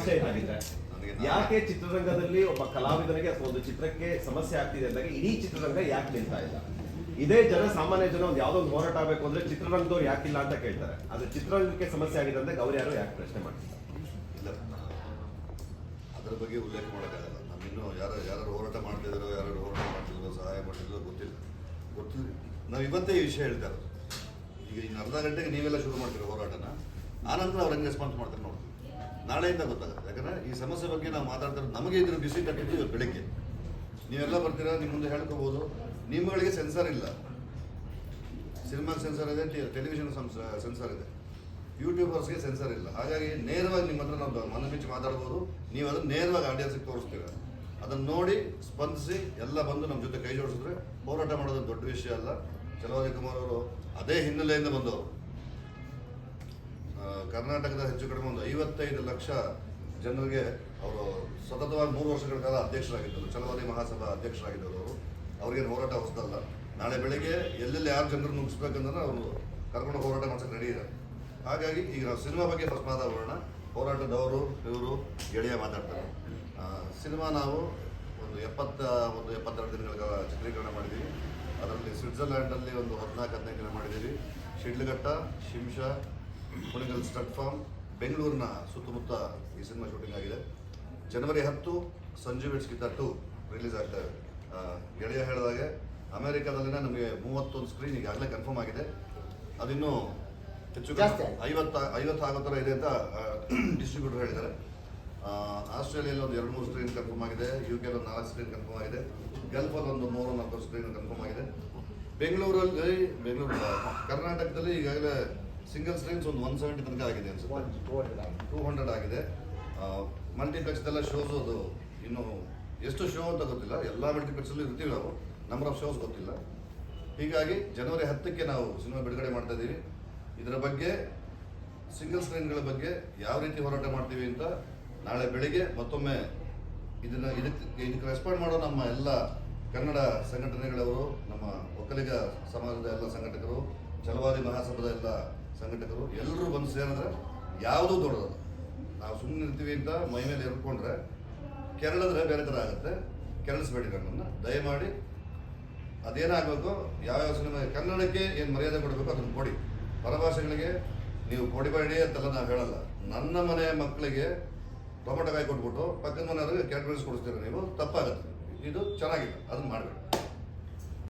ಪ್ರಶ್ನೆ ಏನಾಗಿದೆ, ಯಾಕೆ ಚಿತ್ರರಂಗದಲ್ಲಿ ಒಬ್ಬ ಕಲಾವಿದನಿಗೆ ಅಥವಾ ಒಂದು ಚಿತ್ರಕ್ಕೆ ಸಮಸ್ಯೆ ಆಗ್ತಿದೆ ಅಂದಾಗ ಇಡೀ ಚಿತ್ರರಂಗ ಯಾಕೆ ನಿಲ್ತಾ ಇಲ್ಲ? ಇದೇ ಸಾಮಾನ್ಯ ಜನ ಒಂದು ಯಾವ್ದೋ ಒಂದು ಹೋರಾಟ ಆಗಬೇಕು ಅಂದ್ರೆ ಚಿತ್ರರಂಗದವ್ರು ಯಾಕಿಲ್ಲ ಅಂತ ಕೇಳ್ತಾರೆ. ಆದ್ರೆ ಚಿತ್ರರಂಗಕ್ಕೆ ಸಮಸ್ಯೆ ಆಗಿದೆ ಅಂದ್ರೆ ಅವ್ರು ಯಾರು ಯಾಕೆ ಪ್ರಶ್ನೆ ಮಾಡ್ತಾರೆ? ಇಲ್ಲ, ಅದರ ಬಗ್ಗೆ ಉಲ್ಲೇಖ ಮಾಡೋಕ್ಕಾಗಲ್ಲ. ನಮ್ಮಿನ್ನೂ ಯಾರು ಹೋರಾಟ ಮಾಡ್ತಿದ್ದಾರೋ, ಯಾರು ಹೋರಾಟ ಮಾಡ್ತಿದ್ರು, ಸಹಾಯ ಮಾಡ್ತಿದ್ರು ಗೊತ್ತಿಲ್ಲ. ನಾವು ಇವತ್ತೇ ಈ ವಿಷಯ ಹೇಳ್ತಾ ಇರೋದು. ಈಗ ಇನ್ನು ಅರ್ಧ ಗಂಟೆಗೆ ನೀವೆಲ್ಲ ಶುರು ಮಾಡ್ತೀವಿ ಹೋರಾಟನ, ಆನಂತರ ಅವ್ರು ಹೆಂಗೆ ರೆಸ್ಪಾನ್ಸ್ ಮಾಡ್ತಾರೆ ನೋಡ್ತೀವಿ. ನಾಳೆಯಿಂದ ಗೊತ್ತಾಗುತ್ತೆ. ಯಾಕಂದರೆ ಈ ಸಮಸ್ಯೆ ಬಗ್ಗೆ ನಾವು ಮಾತಾಡ್ತಾರೆ. ನಮಗೆ ಇದ್ರ ಬಿಸಿ ಕಟ್ಟಿದ್ದು ಇವತ್ತು ಬೆಳಗ್ಗೆ. ನೀವೆಲ್ಲ ಬರ್ತೀರಾ, ನಿಮ್ಮ ಮುಂದೆ ಹೇಳ್ಕೋಬೋದು. ನಿಮ್ಮಗಳಿಗೆ ಸೆನ್ಸರ್ ಇಲ್ಲ. ಸಿನಿಮಾಗೆ ಸೆನ್ಸರ್ ಇದೆ, ಟೆಲಿವಿಷನ್ ಸೆನ್ಸರ್ ಇದೆ, ಯೂಟ್ಯೂಬರ್ಸ್ಗೆ ಸೆನ್ಸರ್ ಇಲ್ಲ. ಹಾಗಾಗಿ ನೇರವಾಗಿ ನಿಮ್ಮ ಹತ್ರ ನಾವು ಮನ ಬಿಚ್ಚಿ ಮಾತಾಡ್ಬೋದು. ನೀವು ಅದನ್ನು ನೇರವಾಗಿ ಆಡಿಯನ್ಸ್ಗೆ ತೋರಿಸ್ತೀರ. ಅದನ್ನು ನೋಡಿ ಸ್ಪಂದಿಸಿ ಎಲ್ಲ ಬಂದು ನಮ್ಮ ಜೊತೆ ಕೈ ಜೋಡಿಸಿದ್ರೆ ಹೋರಾಟ ಮಾಡೋದು ದೊಡ್ಡ ವಿಷಯ ಅಲ್ಲ. ಚಲವಾದಿ ಕುಮಾರ್ ಅವರು ಅದೇ ಹಿನ್ನೆಲೆಯಿಂದ ಬಂದವರು. ಕರ್ನಾಟಕದ ಹೆಚ್ಚು ಕಡಿಮೆ ಒಂದು 55 ಲಕ್ಷ ಜನರಿಗೆ ಅವರು ಸತತವಾಗಿ 3 ವರ್ಷಗಳ ಕಾಲ ಅಧ್ಯಕ್ಷರಾಗಿದ್ದರು. ಚಲವಾದಿ ಮಹಾಸಭಾ ಅಧ್ಯಕ್ಷರಾಗಿದ್ದರು. ಅವ್ರಿಗೇನು ಹೋರಾಟ ಹೊಸದಲ್ಲ. ನಾಳೆ ಬೆಳಗ್ಗೆ ಎಲ್ಲೆಲ್ಲಿ ಯಾರು ಜನರನ್ನು ನುಗ್ಗಿಸ್ಬೇಕಂದ್ರೆ ಅವರು ಕರ್ಕೊಂಡು ಹೋರಾಟ ಮಾಡ್ಸೋಕೆ ರೆಡಿ ಇದೆ. ಹಾಗಾಗಿ ಈಗ ನಾವು ಸಿನಿಮಾ ಬಗ್ಗೆ ಫಸ್ಟ್ ಮಾತಾಡೋಣ. ಹೋರಾಟದವರು ಇವರು ಗೆಳೆಯ ಮಾತಾಡ್ತಾರೆ. ಸಿನಿಮಾ ನಾವು ಒಂದು 72 ದಿನಗಳ ಕಾಲ ಚಿತ್ರೀಕರಣ ಮಾಡಿದ್ದೀವಿ. ಅದರಲ್ಲಿ ಸ್ವಿಟ್ಜರ್ಲ್ಯಾಂಡಲ್ಲಿ ಒಂದು 14-15 ದಿನ ಮಾಡಿದ್ದೀವಿ. ಶಿಡ್ಲಘಟ್ಟ, ಶಿಂಷಾ, ಕುಣಿಗಲ್ ಸ್ಟಡ್ ಫಾರ್ಮ್, ಬೆಂಗಳೂರಿನ ಸುತ್ತಮುತ್ತ ಈ ಸಿನಿಮಾ ಶೂಟಿಂಗ್ ಆಗಿದೆ. ಜನವರಿ 10 ಸಂಜು ಬಿಟ್ಸ್ ಗಿತ್ತ 2 ರಿಲೀಸ್ ಆಗ್ತವೆ. ಗೆಳೆಯ ಹೇಳಿದಾಗೆ ಅಮೆರಿಕಾದಲ್ಲಿನ ನಮಗೆ 31 ಸ್ಕ್ರೀನ್ ಈಗಾಗಲೇ ಕನ್ಫರ್ಮ್ ಆಗಿದೆ. ಅದಿನ್ನೂ ಹೆಚ್ಚು 50 ಆಗೋ ಥರ ಇದೆ ಅಂತ ಡಿಸ್ಟ್ರಿಬ್ಯೂಟರ್ ಹೇಳಿದ್ದಾರೆ. ಆಸ್ಟ್ರೇಲಿಯಲ್ಲಿ ಒಂದು 2-3 ಸ್ಕ್ರೀನ್ ಕನ್ಫರ್ಮ್ ಆಗಿದೆ. UK ಒಂದು 4 ಸ್ಕ್ರೀನ್ ಕನ್ಫರ್ಮ್ ಆಗಿದೆ. ಗಲ್ಫಲ್ಲಿ ಒಂದು 3-4 ಸ್ಕ್ರೀನ್ ಕನ್ಫರ್ಮ್ ಆಗಿದೆ. ಬೆಂಗಳೂರು ಕರ್ನಾಟಕದಲ್ಲಿ ಈಗಾಗಲೇ ಸಿಂಗಲ್ ಸ್ಕ್ರೀನ್ಸ್ ಒಂದು 170 ತನಕ ಆಗಿದೆ ಅನ್ಸುತ್ತೆ. 200 ಆಗಿದೆ. ಮಲ್ಟಿಪ್ಲೆಕ್ಸ್ದೆಲ್ಲ ಶೋಸ್ ಅದು ಇನ್ನು ಎಷ್ಟು ಶೋ ಅಂತ ಗೊತ್ತಿಲ್ಲ. ಎಲ್ಲ ಮಲ್ಟಿಪ್ಲೆಕ್ಸಲ್ಲಿ ಇರ್ತೀವಿ ನಾವು, ನಂಬರ್ ಆಫ್ ಶೋಸ್ ಗೊತ್ತಿಲ್ಲ. ಹೀಗಾಗಿ ಜನವರಿ 10ಕ್ಕೆ ನಾವು ಸಿನಿಮಾ ಬಿಡುಗಡೆ ಮಾಡ್ತಾ ಇದ್ದೀವಿ. ಇದರ ಬಗ್ಗೆ ಸಿಂಗಲ್ ಸ್ಕ್ರೀನ್ಗಳ ಬಗ್ಗೆ ಯಾವ ರೀತಿ ಹೋರಾಟ ಮಾಡ್ತೀವಿ ಅಂತ ನಾಳೆ ಬೆಳಿಗ್ಗೆ ಮತ್ತೊಮ್ಮೆ ಇದಕ್ಕೆ ರೆಸ್ಪಾಂಡ್ ಮಾಡೋ ನಮ್ಮ ಎಲ್ಲ ಕನ್ನಡ ಸಂಘಟನೆಗಳವರು, ನಮ್ಮ ಒಕ್ಕಲಿಗ ಸಮಾಜದ ಎಲ್ಲ ಸಂಘಟಕರು, ಚಲವಾದಿ ಮಹಾಸಭಾದ ಎಲ್ಲ ಸಂಘಟಕರು ಎಲ್ಲರೂ ಬಂದು ಸೇರಿದ್ರೆ ಯಾವುದೂ ದೊಡ್ಡದಲ್ಲ. ನಾವು ಸುಮ್ಮನೆ ಇರ್ತೀವಿ ಅಂತ ಮೈ ಮೇಲೆ ಎರ್ಕೊಂಡ್ರೆ ಕೆರಳಿದ್ರೆ ಬೇರೆ ಥರ ಆಗುತ್ತೆ. ಕೆರಳಿಸ್ಬೇಡಿ ನಮ್ಮನ್ನು ದಯಮಾಡಿ. ಅದೇನಾಗಬೇಕು, ಯಾವ್ಯಾವ ಸಿನಿಮಾ ಕನ್ನಡಕ್ಕೆ ಏನು ಮರ್ಯಾದೆ ಕೊಡಬೇಕು ಅದನ್ನು ಕೊಡಿ. ಪರಭಾಷೆಗಳಿಗೆ ನೀವು ಕೊಡಿಬೇಡಿ ಅಂತೆಲ್ಲ ನಾವು ಹೇಳಲ್ಲ. ನನ್ನ ಮನೆಯ ಮಕ್ಕಳಿಗೆ ಟೊಮೆಟೊ ಕಾಯಿ ಕೊಟ್ಬಿಟ್ಟು ಪಕ್ಕದ ಮನೆಯವ್ರಿಗೆ ಕ್ಯಾಟ್ರೈಸ್ ಕೊಡಿಸ್ತೀರ, ನೀವು ತಪ್ಪಾಗುತ್ತೆ. ಇದು ಚೆನ್ನಾಗಿಲ್ಲ, ಅದನ್ನು ಮಾಡಬೇಡಿ.